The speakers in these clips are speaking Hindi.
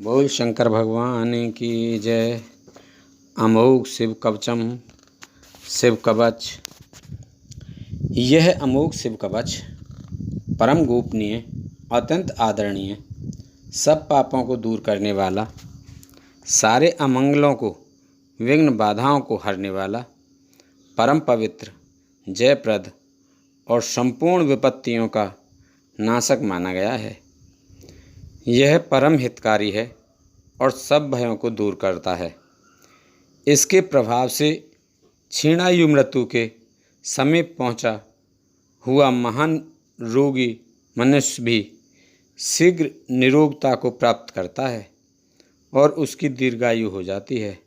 बोल शंकर भगवान की जय। अमोघ शिव कवचम शिव कवच। यह अमोघ शिव कवच परम गोपनीय, अत्यंत आदरणीय, सब पापों को दूर करने वाला, सारे अमंगलों को, विघ्न बाधाओं को हरने वाला, परम पवित्र, जयप्रद और संपूर्ण विपत्तियों का नाशक माना गया है। यह परम हितकारी है और सब भयों को दूर करता है। इसके प्रभाव से क्षीणायु मृत्यु के समीप पहुंचा हुआ महान रोगी मनुष्य भी शीघ्र निरोगता को प्राप्त करता है और उसकी दीर्घायु हो जाती है।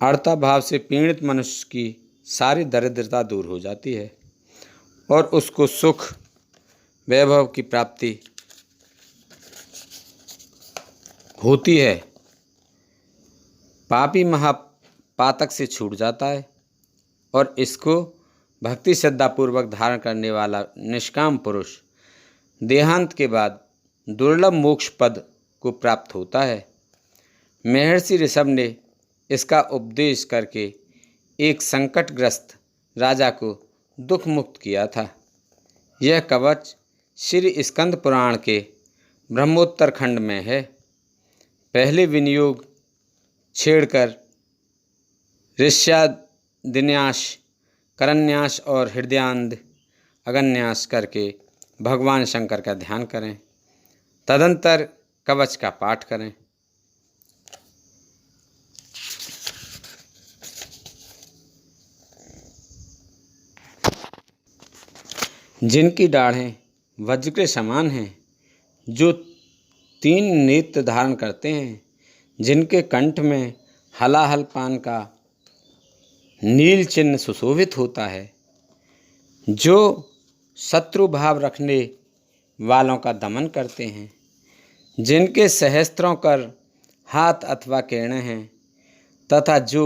अर्था भाव से पीड़ित मनुष्य की सारी दरिद्रता दूर हो जाती है और उसको सुख वैभव की प्राप्ति होती है। पापी महापातक से छूट जाता है और इसको भक्ति श्रद्धापूर्वक धारण करने वाला निष्काम पुरुष देहांत के बाद दुर्लभ मोक्ष पद को प्राप्त होता है। महर्षि ऋषभ ने इसका उपदेश करके एक संकटग्रस्त राजा को दुख मुक्त किया था। यह कवच श्री स्कंद पुराण के ब्रह्मोत्तर खंड में है। पहले विनियोग छेड़कर ऋष्यादिन्यास, करन्यास और हृदयान्ध अगन्यास करके भगवान शंकर का ध्यान करें। तदंतर कवच का पाठ करें। जिनकी दाढ़ें वज्र के समान हैं, जो 3 नेत्र धारण करते हैं, जिनके कंठ में हलाहल पान का नील चिन्ह सुशोभित होता है, जो शत्रु भाव रखने वालों का दमन करते हैं, जिनके सहस्त्रों कर हाथ अथवा किरणें हैं, तथा जो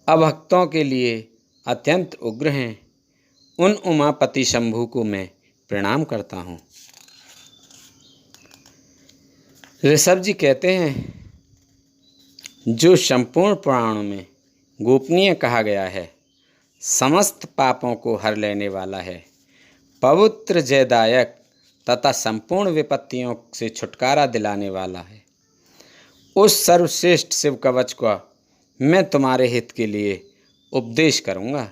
अभक्तों के लिए अत्यंत उग्र हैं, उन उमापति शंभु को मैं प्रणाम करता हूँ। ऋषभ जी कहते हैं, जो संपूर्ण पुराणों में गोपनीय कहा गया है, समस्त पापों को हर लेने वाला है, पवित्र जयदायक तथा संपूर्ण विपत्तियों से छुटकारा दिलाने वाला है, उस सर्वश्रेष्ठ शिव कवच का मैं तुम्हारे हित के लिए उपदेश करूँगा।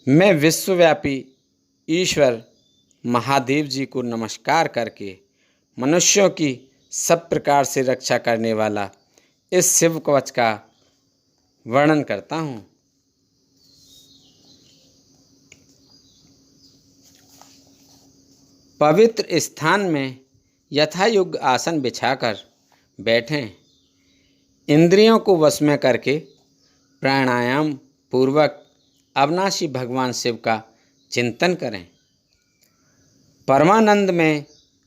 मैं विश्वव्यापी ईश्वर महादेव जी को नमस्कार करके मनुष्यों की सब प्रकार से रक्षा करने वाला इस शिव कवच का वर्णन करता हूँ। पवित्र स्थान में यथायोग्य आसन बिछाकर बैठें। इंद्रियों को वश में करके प्राणायाम पूर्वक अविनाशी भगवान शिव का चिंतन करें। परमानंद में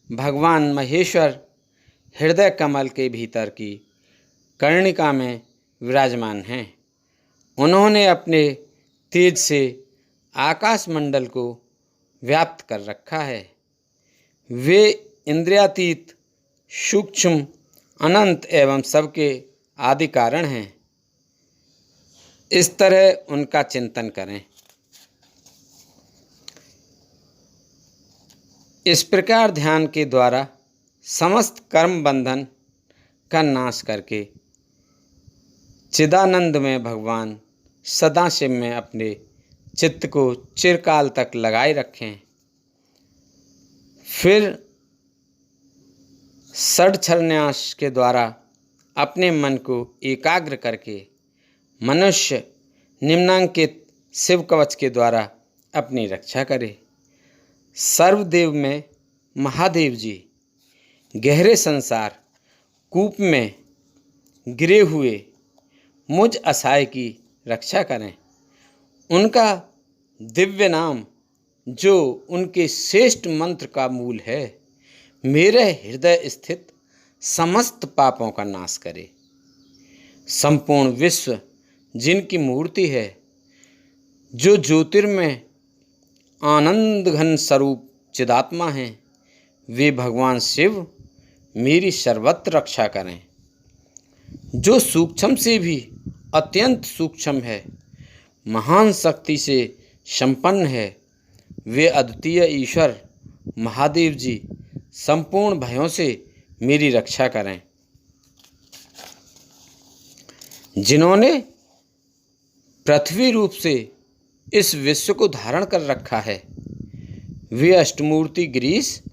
भगवान महेश्वर हृदय कमल के भीतर की कर्णिका में विराजमान हैं। उन्होंने अपने तेज से आकाश मंडल को व्याप्त कर रखा है। वे इंद्रियातीत, सूक्ष्म, अनंत एवं सबके आदि कारण हैं। इस तरह उनका चिंतन करें। इस प्रकार ध्यान के द्वारा समस्त कर्म बंधन का नाश करके चिदानंद में भगवान सदाशिव में अपने चित्त को चिरकाल तक लगाए रखें। फिर षड्छन्यास के द्वारा अपने मन को एकाग्र करके मनुष्य निम्नांकित शिव कवच के द्वारा अपनी रक्षा करे। सर्वदेव में महादेव जी गहरे संसार कूप में गिरे हुए मुझ असहाय की रक्षा करें। उनका दिव्य नाम, जो उनके श्रेष्ठ मंत्र का मूल है, मेरे हृदय स्थित समस्त पापों का नाश करे। संपूर्ण विश्व जिनकी मूर्ति है, जो ज्योतिर्मय आनंद घन स्वरूप चिदात्मा हैं, वे भगवान शिव मेरी सर्वत्र रक्षा करें। जो सूक्ष्म से भी अत्यंत सूक्ष्म है, महान शक्ति से संपन्न है, वे अद्वितीय ईश्वर महादेव जी संपूर्ण भयों से मेरी रक्षा करें। जिन्होंने पृथ्वी रूप से इस विश्व को धारण कर रखा है, वे अष्टमूर्ति गिरीश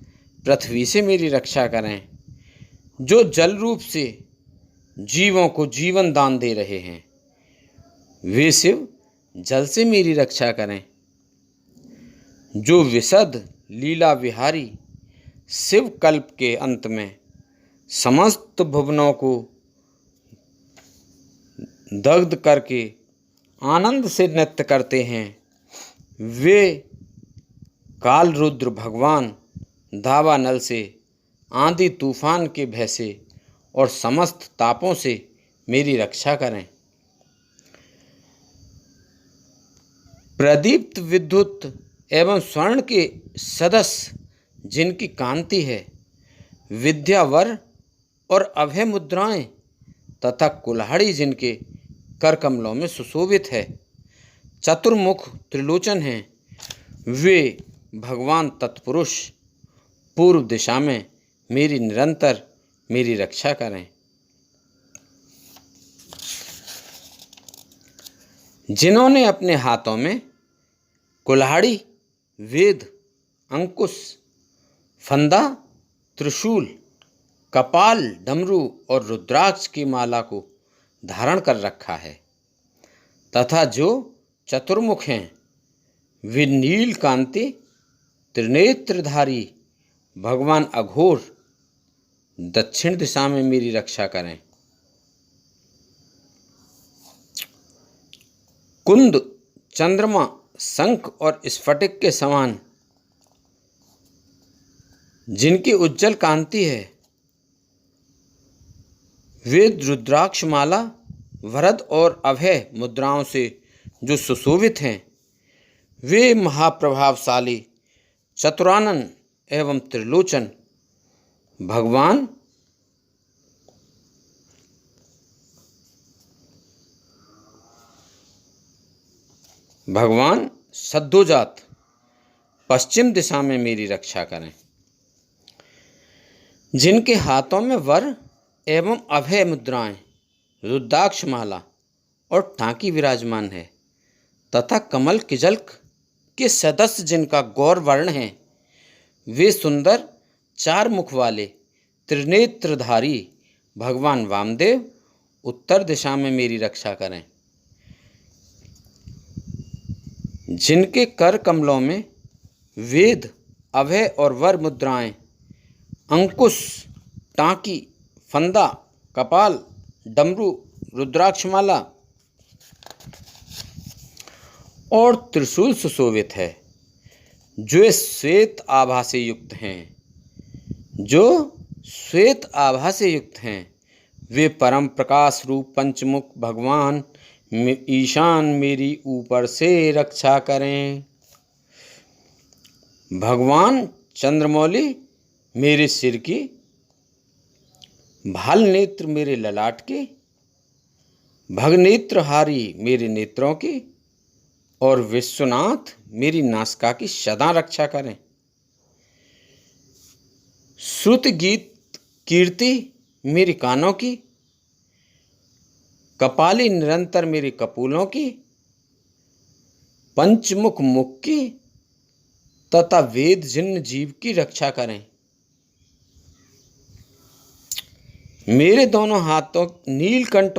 पृथ्वी से मेरी रक्षा करें। जो जल रूप से जीवों को जीवन दान दे रहे हैं, वे शिव जल से मेरी रक्षा करें। जो विशद लीला विहारी शिव कल्प के अंत में समस्त भुवनों को दग्ध करके आनंद से नृत्य करते हैं, वे काल रुद्र भगवान दावानल से, आंधी तूफान के भय से और समस्त तापों से मेरी रक्षा करें। प्रदीप्त विद्युत एवं स्वर्ण के सदस्य जिनकी कांति है, विद्यावर और अभय मुद्राएं तथा कुल्हाड़ी जिनके कर कमलों में सुशोभित है, चतुर्मुख त्रिलोचन हैं, वे भगवान तत्पुरुष पूर्व दिशा में निरंतर मेरी रक्षा करें। जिन्होंने अपने हाथों में कुल्हाड़ी, वेद, अंकुश, फंदा, त्रिशूल, कपाल, डमरू और रुद्राक्ष की माला को धारण कर रखा है तथा जो चतुर्मुख हैं, वे नील कांति त्रिनेत्रधारी भगवान अघोर दक्षिण दिशा में मेरी रक्षा करें। कुंद, चंद्रमा, शंख और स्फटिक के समान जिनकी उज्जवल कांति है, वे रुद्राक्ष माला, वरद और अभय मुद्राओं से जो सुशोभित हैं, वे महाप्रभावशाली चतुरानन एवं त्रिलोचन भगवान सद्योजात पश्चिम दिशा में मेरी रक्षा करें। जिनके हाथों में वर एवं अभय मुद्राएं, रुद्राक्ष माला और टांकी विराजमान है तथा कमल किजल्क के सदस्य जिनका गौर वर्ण है, वे सुंदर चार मुख वाले त्रिनेत्रधारी भगवान वामदेव उत्तर दिशा में मेरी रक्षा करें। जिनके कर कमलों में वेद, अभय और वर मुद्राएं, अंकुश, टांकी, फंदा, कपाल, डमरू, रुद्राक्षमाला और त्रिशूल सुशोभित है, जो श्वेत आभा से युक्त हैं, वे परम प्रकाश रूप पंचमुख भगवान ईशान मेरी ऊपर से रक्षा करें। भगवान चंद्रमौली मेरे सिर की, भाल नेत्र मेरे ललाट की, भगनेत्रहारी मेरे नेत्रों की और विश्वनाथ मेरी नासिका की सदा रक्षा करें। श्रुत गीत कीर्ति मेरी कानों की, कपाली निरंतर मेरे कपूलों की, पंचमुख मुख की तथा वेद जिन्न जीव की रक्षा करें। मेरे दोनों हाथों नीलकंठ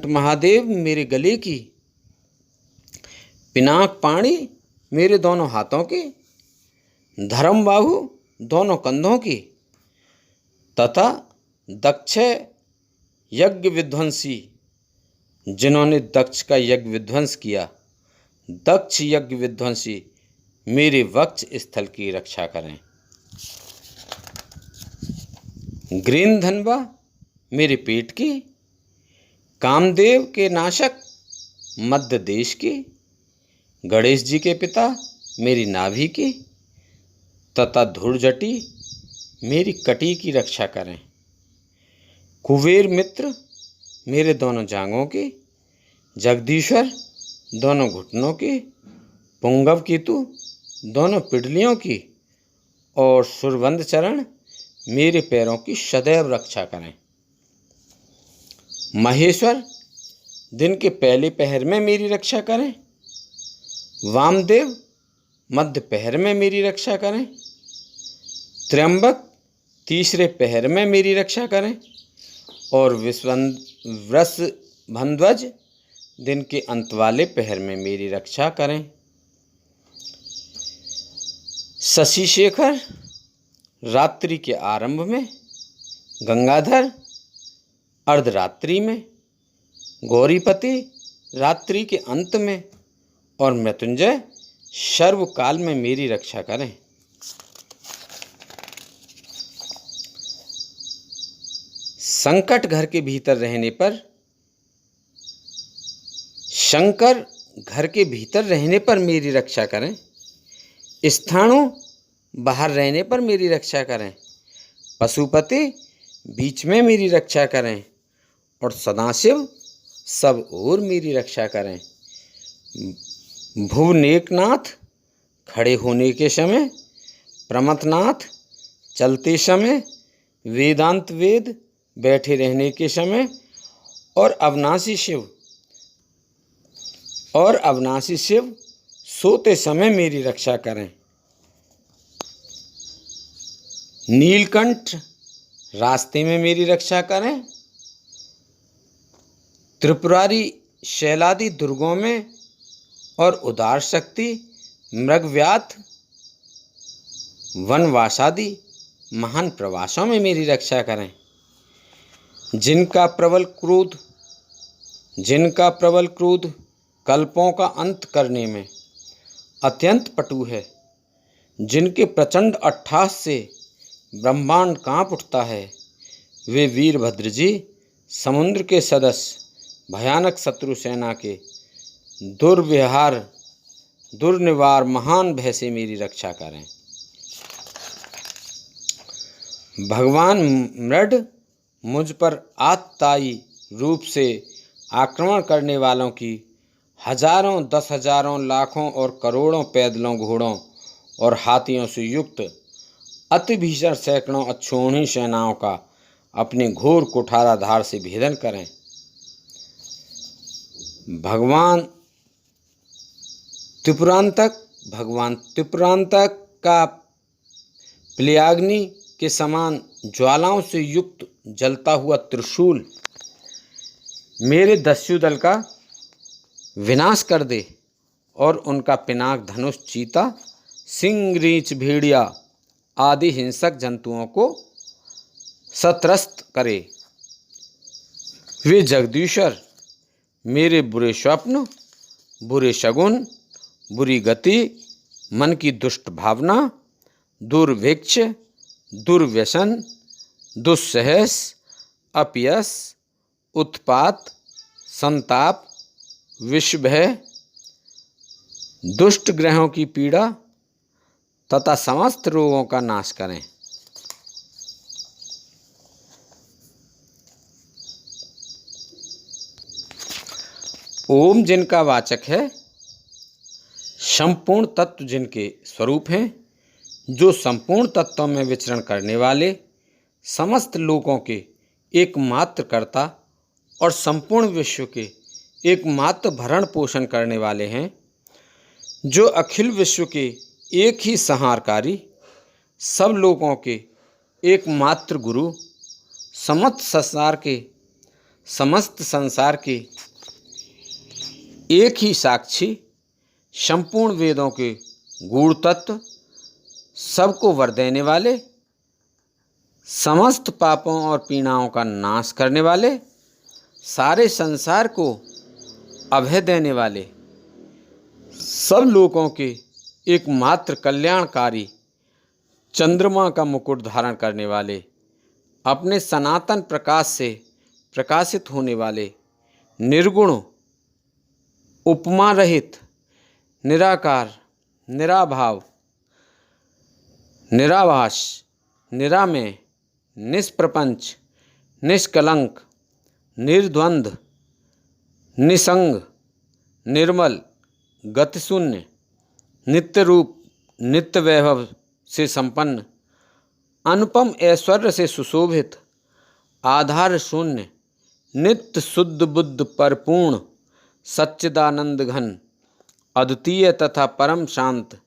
महादेव मेरे गले की, पिनाक पाणी मेरे दोनों हाथों की, धर्मबाहु दोनों कंधों की तथा दक्ष यज्ञ विध्वंसी जिन्होंने दक्ष का यज्ञ विध्वंस किया, दक्ष यज्ञ विध्वंसी मेरे वक्ष स्थल की रक्षा करें। ग्रीनधनवा मेरे पेट की, कामदेव के नाशक मध्य देश की, गणेश जी के पिता मेरी नाभि की तथा धूर्जटी मेरी कटी की रक्षा करें। कुबेर मित्र मेरे दोनों जांघों की, जगदीश्वर दोनों घुटनों की, पुंगव केतु दोनों पिडलियों की और सुरबंद चरण मेरे पैरों की सदैव रक्षा करें। महेश्वर दिन के पहले पहर में मेरी रक्षा करें। वामदेव मध्य पहर में मेरी रक्षा करें। त्र्यंबक तीसरे पहर में मेरी रक्षा करें और वृषभध्वज दिन के अंत वाले पहर में मेरी रक्षा करें। शशिशेखर रात्रि के आरंभ में, गंगाधर अर्धरात्रि में, गौरीपति रात्रि के अंत में और मृत्युंजय सर्वकाल में मेरी रक्षा करें। संकट घर के भीतर रहने पर, शंकर घर के भीतर रहने पर मेरी रक्षा करें। स्थाणु बाहर रहने पर मेरी रक्षा करें। पशुपति बीच में मेरी रक्षा करें और सदाशिव सब ओर मेरी रक्षा करें। भुवनेकनाथ खड़े होने के समय, प्रमथनाथ चलते समय, वेदांत वेद बैठे रहने के समय और अविनाशी शिव सोते समय मेरी रक्षा करें। नीलकंठ रास्ते में मेरी रक्षा करें। त्रिपुरारी शैलादि दुर्गों में और उदार शक्ति मृगव्याध वनवासादि महान प्रवासों में मेरी रक्षा करें। जिनका प्रबल क्रोध कल्पों का अंत करने में अत्यंत पटु है, जिनके प्रचंड अट्टहास से ब्रह्मांड कांप उठता है, वे वीरभद्र जी समुद्र के सदस्य भयानक शत्रु सेना के दुर्निवार महान भय से मेरी रक्षा करें। भगवान मृड मुझ पर आततायी रूप से आक्रमण करने वालों की हजारों, 10,000, लाखों और करोड़ों पैदलों, घोड़ों और हाथियों से युक्त अति भीषण सैकड़ों अक्षौहिणी सेनाओं का अपने घोर कुठाराधार से भेदन करें। भगवान त्रिपुरांतक का प्लयाग्नि के समान ज्वालाओं से युक्त जलता हुआ त्रिशूल मेरे दस्यु दल का विनाश कर दे और उनका पिनाक धनुष चीता, सिंह, रीछ, भेड़िया आदि हिंसक जंतुओं को सत्रस्त करे। वे जगदीश्वर मेरे बुरे स्वप्न, बुरे शगुन, बुरी गति, मन की दुष्ट भावना, दुर्भिक्ष, दुर्व्यसन, दुस्सहस, अपयश, उत्पात, संताप, विषभय, दुष्ट ग्रहों की पीड़ा तथा समस्त रोगों का नाश करें। ओम जिनका वाचक है, संपूर्ण तत्व जिनके स्वरूप हैं, जो संपूर्ण तत्वों में विचरण करने वाले, समस्त लोकों के एकमात्र कर्ता और संपूर्ण विश्व के एकमात्र भरण पोषण करने वाले हैं, जो अखिल विश्व के एक ही संहारकारी, सब लोगों के एकमात्र गुरु, समस्त संसार के एक ही साक्षी, संपूर्ण वेदों के गूढ़ तत्व, सबको वर देने वाले, समस्त पापों और पीड़ाओं का नाश करने वाले, सारे संसार को अभय देने वाले, सब लोगों के एकमात्र कल्याणकारी, चंद्रमा का मुकुट धारण करने वाले, अपने सनातन प्रकाश से प्रकाशित होने वाले, निर्गुण, उपमा रहित, निराकार, निराभाव, निराभास, निरामय, निष्प्रपंच, निष्कलंक, निर्द्वंद्व, निसंग, निर्मल, गतिशून्य, नित्य रूप, नित्य वैभव से संपन्न, अनुपम ऐश्वर्य से सुशोभित, आधार शून्य, नित्य शुद्ध बुद्ध परिपूर्ण, सच्चिदानंद घन, अद्वितीय तथा परम शांत,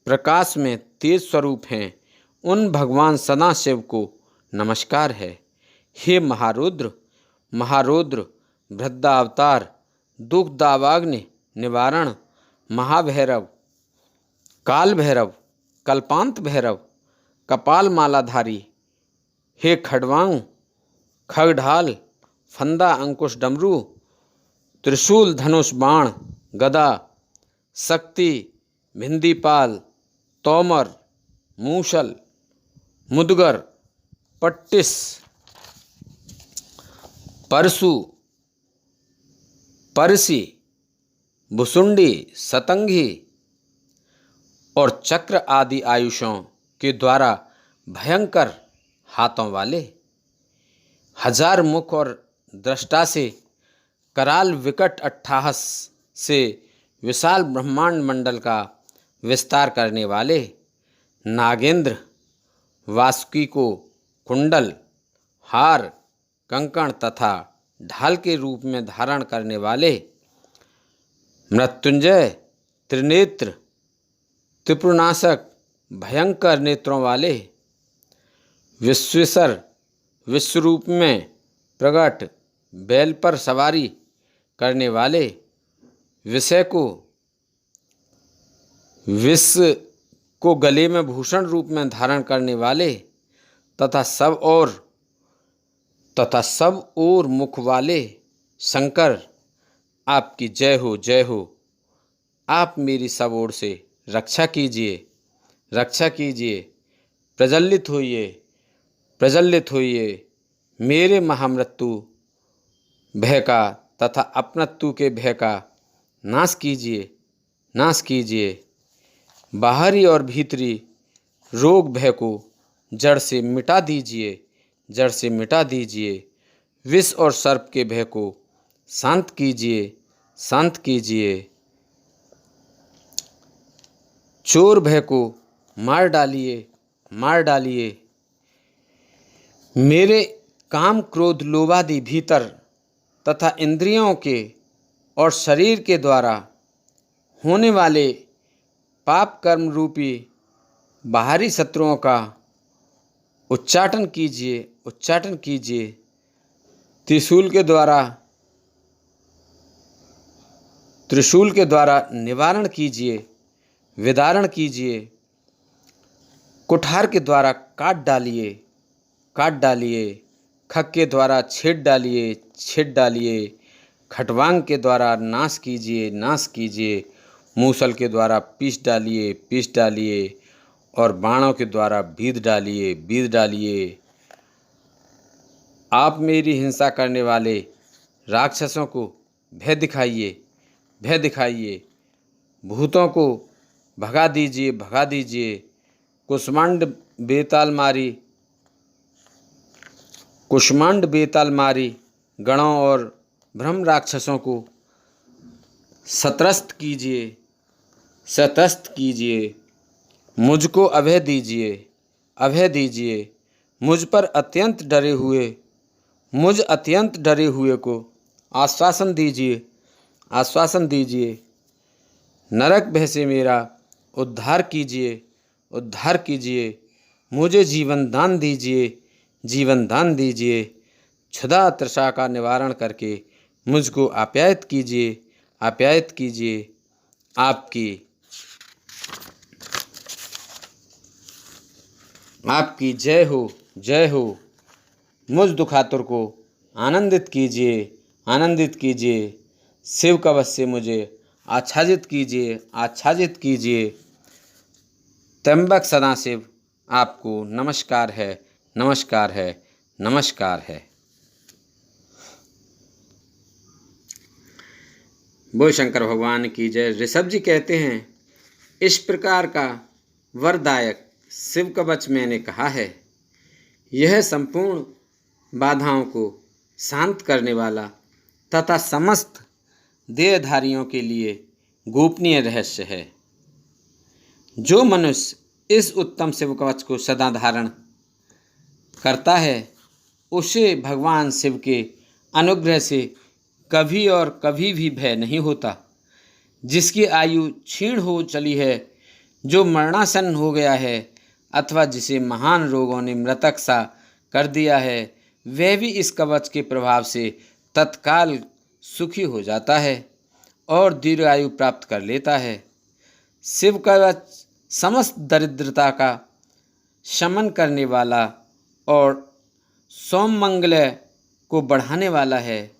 प्रकाश में तेज स्वरूप हैं, उन भगवान सदाशिव को नमस्कार है। हे महारुद्र, महारुद्र, वृद्धावतार, दुख दावाग्नि निवारण, महाभैरव, काल भैरव, कल्पांत भैरव, कपाल मालाधारी, हे खड्वांग, खगढाल, फंदा अंकुश डमरू, त्रिशूल धनुष बाण गदा, शक्ति, भिंदीपाल, तोमर, मूसल, मुदगर, पट्टिस, परशु, परसी, भुसुंडी, सतंगी और चक्र आदि आयुषों के द्वारा भयंकर हाथों वाले, हजार मुख और दृष्टा से कराल विकट अट्टहास से विशाल ब्रह्मांड मंडल का विस्तार करने वाले, नागेंद्र, वासुकी को कुंडल, हार, कंकण तथा ढाल के रूप में धारण करने वाले, मृत्युंजय, त्रिनेत्र, त्रिपुरनाशक, भयंकर नेत्रों वाले, विश्वेश्वर, विश्वरूप में प्रकट, बैल पर सवारी करने वाले, विषय को गले में भूषण रूप में धारण करने वाले तथा सब और मुख वाले शंकर, आपकी जय हो, जय हो। आप मेरी सब ओर से रक्षा कीजिए, रक्षा कीजिए, प्रज्वलित होइए, प्रज्वलित होइए। मेरे महामृत्यु भय का तथा अपनत्व के भय का नाश कीजिए, नाश कीजिए। बाहरी और भीतरी रोग भय को जड़ से मिटा दीजिए, जड़ से मिटा दीजिए। विष और सर्प के भय को शांत कीजिए, शांत कीजिए। चोर भय को मार डालिए, मार डालिए। मेरे काम, क्रोध, लोभादि भीतर तथा इंद्रियों के और शरीर के द्वारा होने वाले पाप कर्म रूपी बाहरी शत्रुओं का उच्चाटन कीजिए, उच्चाटन कीजिए। त्रिशूल के द्वारा निवारण कीजिए, विदारण कीजिए। कुठार के द्वारा काट डालिए, काट डालिए। खग के द्वारा छेद डालिए, छेद डालिए। खटवांग के द्वारा नाश कीजिए, नाश कीजिए। मूसल के द्वारा पीस डालिए, पीस डालिए। और बाणों के द्वारा बीध डालिए, बीध डालिए। आप मेरी हिंसा करने वाले राक्षसों को भय दिखाइए, भय दिखाइए। भूतों को भगा दीजिए, भगा दीजिए। कुष्मांड बेताल मारी गणों और ब्रह्म राक्षसों को शतरस्त कीजिए, शतरस्त कीजिए। मुझको अभय दीजिए, अभय दीजिए। मुझ अत्यंत डरे हुए को आश्वासन दीजिए, आश्वासन दीजिए। नरक भय से मेरा उद्धार कीजिए, उद्धार कीजिए। मुझे जीवन दान दीजिए, जीवन दान दीजिए। क्षुधा तृषा का निवारण करके मुझको आप्यायित कीजिए, आप्यायित कीजिए। आपकी जय हो, जय हो। मुझ दुखातुर को आनंदित कीजिए, आनंदित कीजिए। शिव कवच से मुझे आच्छादित कीजिए, आच्छादित कीजिए। त्र्यंबक सदाशिव, आपको नमस्कार है, नमस्कार है, नमस्कार है। बोल शंकर भगवान की जय। ऋषभ जी कहते हैं, इस प्रकार का वरदायक शिव कवच मैंने कहा है। यह संपूर्ण बाधाओं को शांत करने वाला तथा समस्त देहधारियों के लिए गोपनीय रहस्य है। जो मनुष्य इस उत्तम शिव कवच को सदा धारण करता है उसे भगवान शिव के अनुग्रह से कभी और कभी भी भय नहीं होता। जिसकी आयु क्षीण हो चली है, जो मरणासन हो गया है अथवा जिसे महान रोगों ने मृतक सा कर दिया है, वह भी इस कवच के प्रभाव से तत्काल सुखी हो जाता है और दीर्घायु प्राप्त कर लेता है। शिव कवच समस्त दरिद्रता का शमन करने वाला और सौमंगल्य को बढ़ाने वाला है।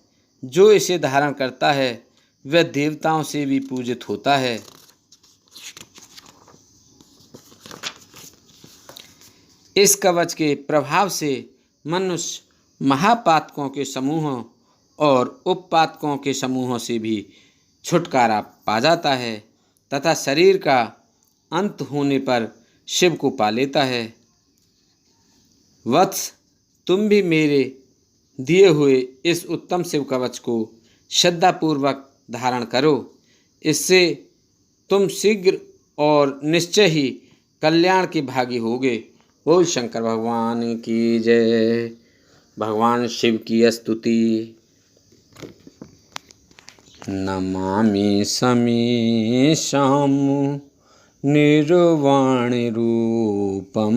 जो इसे धारण करता है वह देवताओं से भी पूजित होता है। इस कवच के प्रभाव से मनुष्य महापातकों के समूहों और उपपातकों के समूहों से भी छुटकारा पा जाता है तथा शरीर का अंत होने पर शिव को पा लेता है। वत्स, तुम भी मेरे दिए हुए इस उत्तम शिव कवच को श्रद्धापूर्वक धारण करो। इससे तुम शीघ्र और निश्चय ही कल्याण के भागी होगे। बोल शंकर भगवान की जय। भगवान शिव की स्तुति। नमामि समीशां निर्वाणि रूपं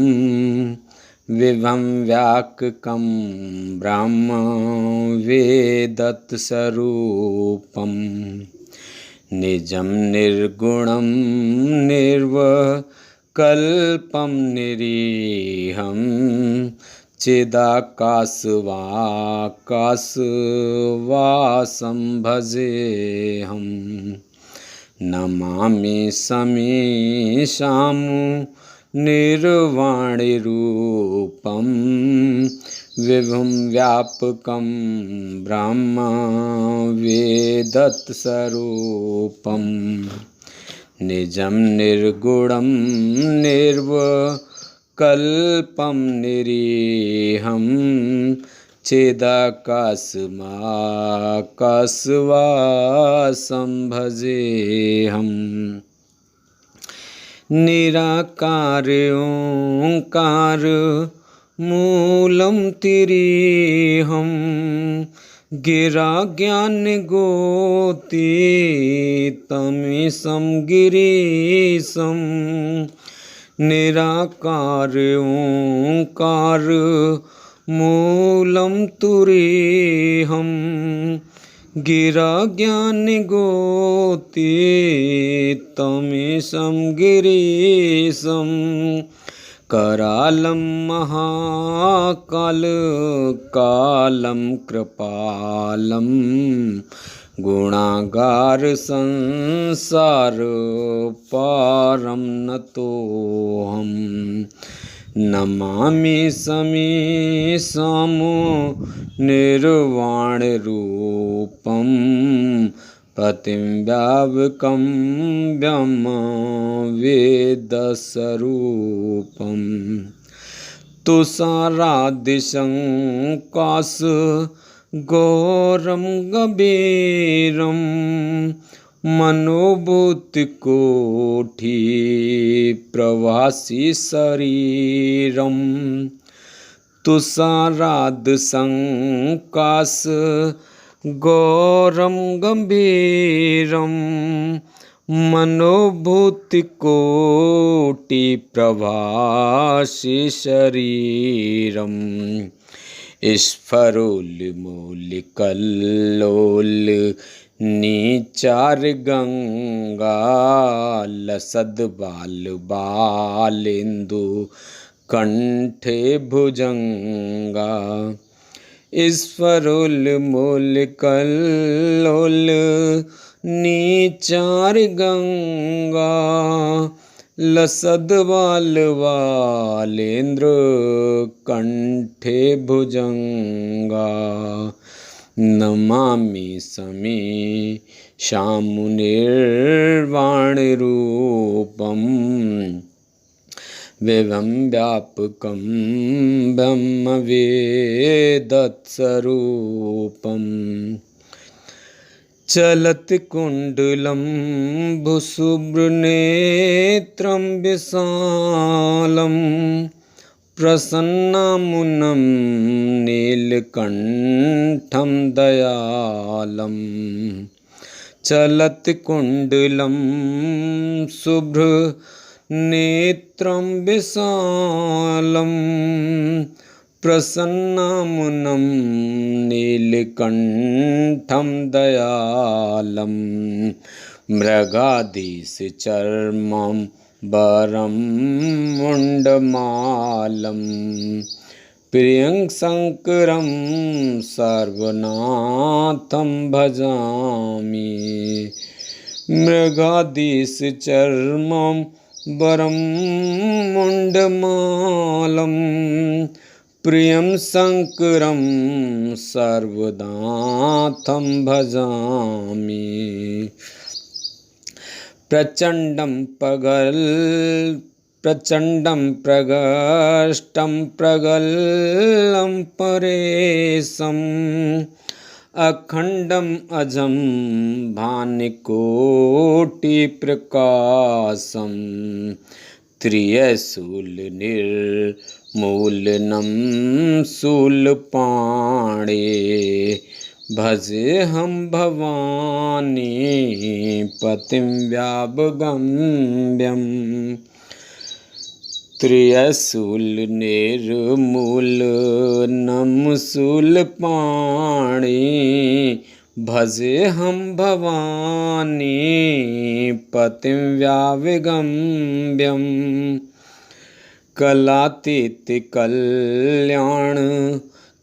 विभं व्याककं ब्रह्म वेदत्स्वरूपं निजं निर्गुणं निर्विकल्पं निरीहं चिदाकाशवाकाशवासं भजेऽहं। नमामि समीशां निर्वाणि रूपं विभुं व्यापकं ब्रह्म वेदत्स्वरूपं निजं निर्गुणं निर्विकल्पं निरीहं चिदाकाशवाकाशवासं भजेऽहम्। निराकार ओंकार मूलं तिरीहं गिरा ज्ञान गोतीतमीशं गिरीशं। निराकार ओंकार मूलं तुरीहं गिरा ज्ञान गोतीतमीशं गिरीशं। करालं महाकाल कालं कृपालं गुणागार संसार पारं नतोऽहम्। नमामि समीशां निर्वाणि रूपं पतिं व्यापकं ब्रह्म वेदस्वरूपं। तुषारादिशं काशगौरं गभीरं मनोभूतिकोटि प्रवासी शरीरं। तुषारादिशं काशगौरं गंभीरं मनोभूतिकोटि प्रवासी शरीरं। स्फुरन्मूलिकल्लोल नीचार गंगा लसद बाल बालेन्दु कंठे भुजंगा। स्फुरन्मूलिकल्लोल नीचार गंगा लसद बाल बालेन्द्र कंठे भुजंगा। नमामि समीशां निर्वाणि रूपं विभं व्यापकं ब्रह्मवेदस्वरूपम् चलत्कुण्डलं भुशुभ्रनेत्रं विशालं प्रसन्नमुनं नीलकण्ठं दयालं चलत्कुण्डलं शुभ्रनेत्रं विशालं प्रसन्नमुनं नीलकण्ठं दयालं मृगाधीशचर्मं वरं मुण्डमालं प्रियङ्करं सर्वनाथं भजामि मृगाधीशचर्मं वरं मुण्डमालं प्रियं शङ्करं सर्वनाथं भजामि प्रचण्डं प्रगष्टं प्रगल्लं परेशम् अखण्डम् अजं भानुकोटिप्रकाशं त्रियशूलनिर्मूलनं शूलपाणे भजेऽहं भवानी पतिं व्यावगम्यं त्रियशूलनिर्मूलनं शूलपाणे भजेऽहं भवानी पतिं व्यावगम्यं कलातीतकल्याण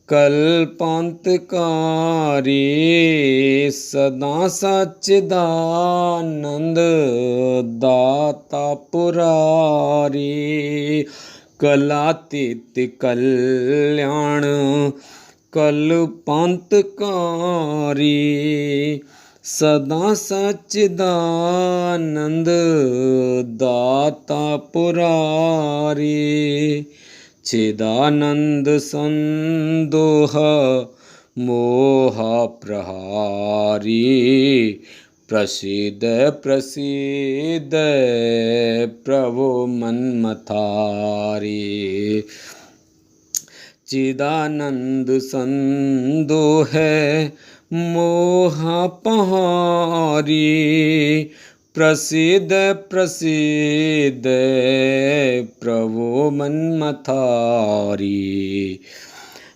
कल्पान्तकारी सदा सच्चिदानन्द दाता पुरारी कलातीतकल्याण कल्पान्तकारी सदा सच्चिदानन्द दाता पुरारी चिदानंद संदोह मोह प्रहारी प्रसीद प्रसीद प्रभो मन्मथारी चिदानंद संदोह मोह पहारी प्रसीद प्रसीद प्रभो मन्मथारी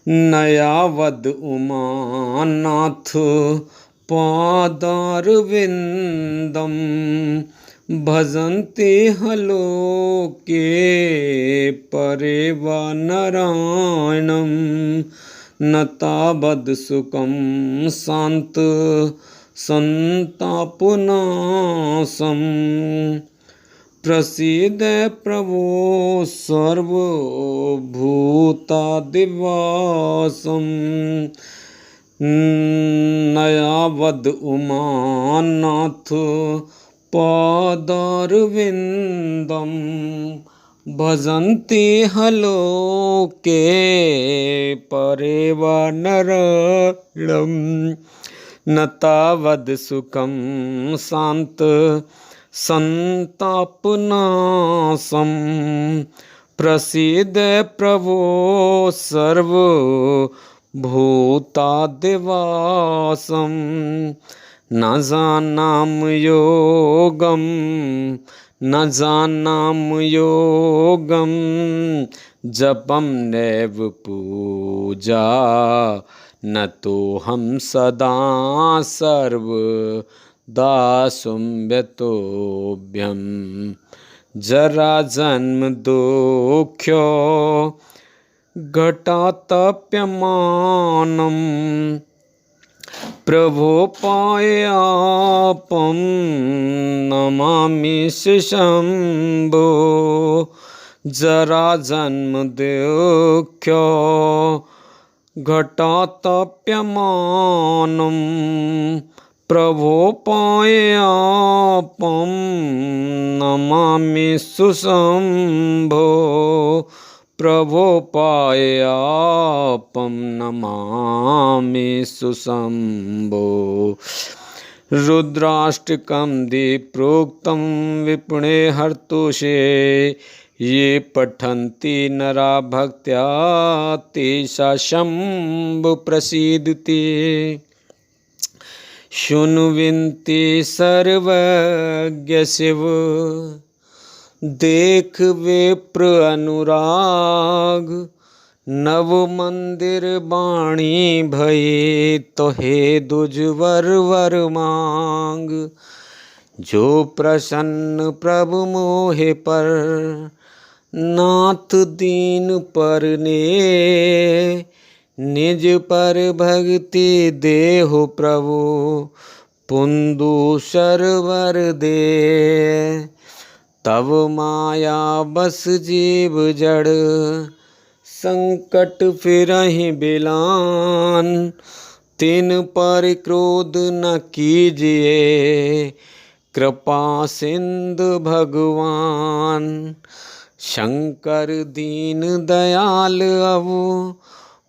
नयावद उमानाथ पादारविन्दं भजन्ते हलोके परेवा नारायणं न तावद् सुखं शान्त संतापनाशं प्रसीद प्रभो सर्वभूतादिवासं नयावद् उमानाथ पादारविन्दं भजन्ते हलोके परेवा नारायणं न तावद् सुखं शान्त संतापनाशं प्रसीद प्रभो सर्वभूतादिवासं न जानामि योगं न जानामि योगं जपं नैव पूजा न तोऽहं सदा सर्वदा संव्यतोऽभ्यं जरा जन्म दुःख्यो घटातप्यमानं प्रभो पायापं नमामि शम्भो जरा जन्म दुःख्यो घटातप्यमानं प्रभो पायापम नमामि सुशंभो। प्रभो पायापम नमामि सुशंभो। रुद्राष्टकं प्रोक्तं विपुणे हर्तुषे। ये पठन्ति नरा भक्त्या तेषां शंभु प्रसीदति। शुण्वन्ति सर्वज्ञ शिव देख विप्र अनुराग। नव मंदिर बाणी भये तो हे दुजवर वर मांग। जो प्रसन्न प्रभु मोहे पर नाथ दीन पर ने। निज पर भक्ति देहो प्रभु पुंदु सरवर दे। तब माया बस जीव जड़ संकट फिरहि बिलान। तिन पर क्रोध न कीजिए कृपा सिंधु भगवान। शंकर दीन दयाल अवु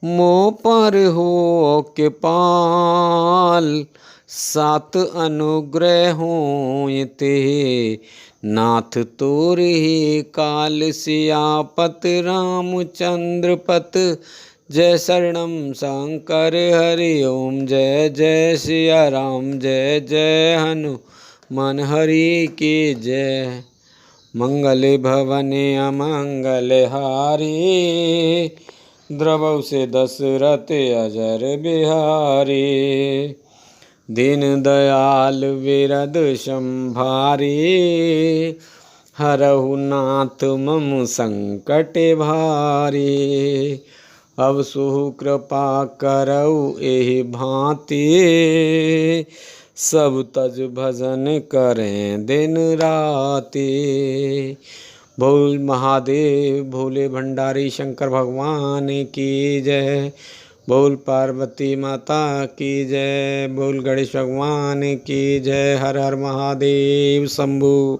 मो पर हो कृपाल। सात अनुग्रह हों ते नाथ तोर ही काल। सियापत रामचंद्र पत जय शरणम शंकर हरि ओम। जय जय सिया राम जय जय हनुमान हरि की जय। मंगल भवने अमंगल हारी द्रवौ से दशरथ अजर बिहारी। दीन दयाल विरद संभारी हरहु नाथ मम संकट भारी। अब सुहु कृपा करौ एहि भांति सब तज भजन करें दिन राति। बोल महादेव भोले भंडारी शंकर भगवान की जय। बोल पार्वती माता की जय। बोल गणेश भगवान की जय। हर हर महादेव शंभु।